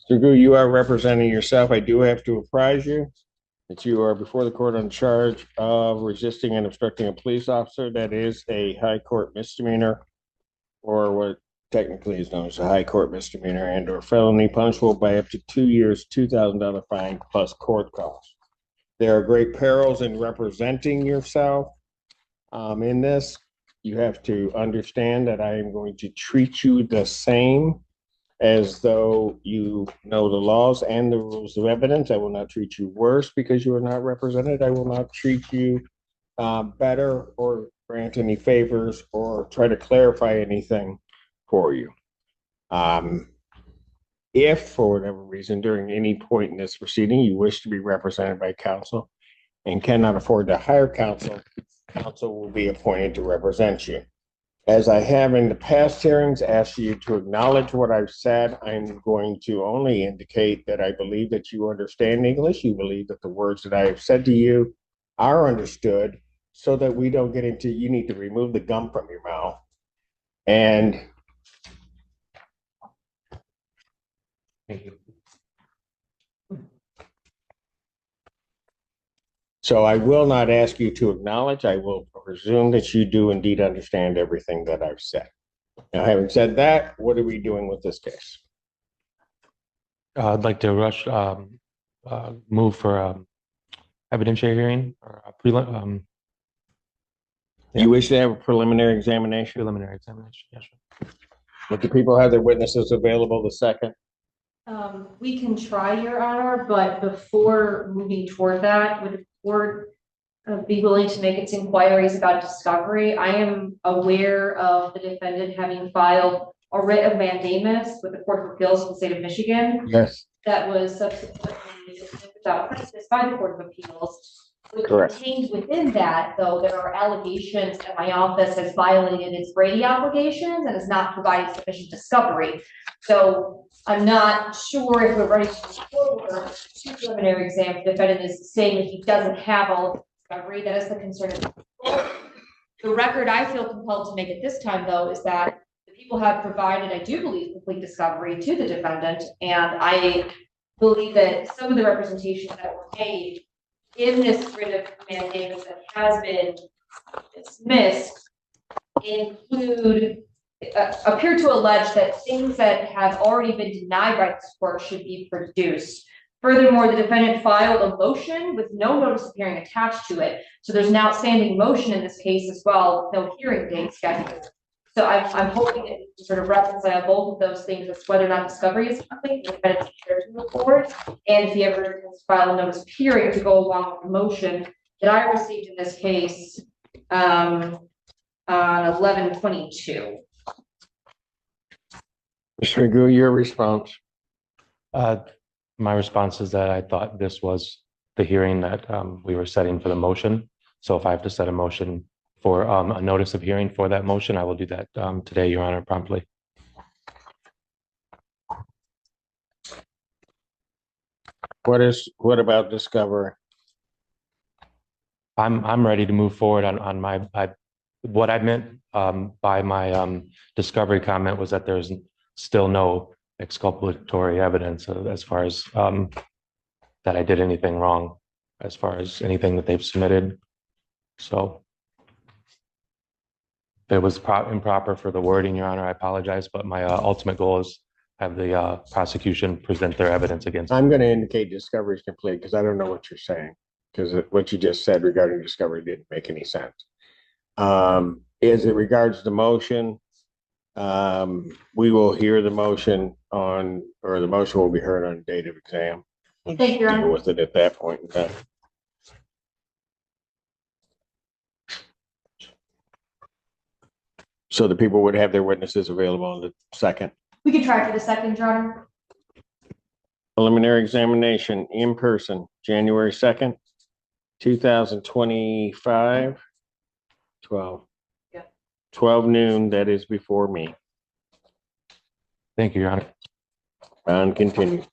Mr. Gu, you are representing yourself. I do have to apprise you that you are before the court on charge of resisting and obstructing a police officer. That is a high court misdemeanor, or what technically is known as a high court misdemeanor and or felony, punishable by up to 2 years, $2,000 fine plus court costs. There are great perils in representing yourself in this. You have to understand that I am going to treat you the same as though you know the laws and the rules of evidence. I will not treat you worse because you are not represented. I will not treat you better or grant any favors or try to clarify anything for you. If for whatever reason during any point in this proceeding you wish to be represented by counsel and cannot afford to hire counsel, counsel will be appointed to represent you. As I have in the past hearings asked you to acknowledge what I've said, I'm going to only indicate that I believe that you understand English. You believe that the words that I have said to you are understood, so that we don't get into, you need to remove the gum from your mouth. And thank you. So I will not ask you to acknowledge. I will presume that you do indeed understand everything that I've said. Now, having said that, what are we doing with this case? I'd like to move for evidentiary hearing or prelim. You wish to have a preliminary examination? Preliminary examination, yes, sir. But do people have their witnesses available the second? We can try, Your Honor, but before moving toward that, would the court be willing to make its inquiries about discovery? I am aware of the defendant having filed a writ of mandamus with the Court of Appeals of the state of Michigan. Yes. That was subsequently without prejudice by the Court of Appeals. Correct. Contained within that, though, there are allegations that my office has violated its Brady obligations and has not provided sufficient discovery. So I'm not sure if we're ready to move forward to preliminary exam. The defendant is saying that he doesn't have all the discovery. That is the concern of the record. I feel compelled to make at this time, though, is that the people have provided, I do believe, complete discovery to the defendant, and I believe that some of the representations that were made in this writ of mandamus that has been dismissed appear to allege that things that have already been denied by this court should be produced. Furthermore, the defendant filed a motion with no notice of hearing attached to it. So there's an outstanding motion in this case as well, no hearing date scheduled. So I'm hoping to sort of reconcile both of those things as whether or not discovery is complete, the defendant's prepared to move forward, and if he ever has filed a notice of hearing to go along with the motion that I received in this case on 11/22. Mr. Agu, your response? My response is that I thought this was the hearing that we were setting for the motion. So if I have to set a motion for a notice of hearing for that motion, I will do that today, Your Honor, promptly. What about discovery? I'm ready to move forward on my what I meant by my discovery comment was that there's still no exculpatory evidence as far as that I did anything wrong as far as anything that they've submitted. So if it was improper for the wording, Your Honor, I apologize, but my ultimate goal is have the prosecution present their evidence against me. I'm going to indicate discovery is complete because I don't know what you're saying, because what you just said regarding discovery didn't make any sense. As it regards the motion, we will hear the motion the motion will be heard on date of exam. Thank you, Your Honor. Deal with it at that point in time. So the people would have their witnesses available on the second. We can try for the second, Your Honor. Preliminary examination in person, January 2nd, 2025, 12 noon. That is before me. Thank you, Your Honor. And continue.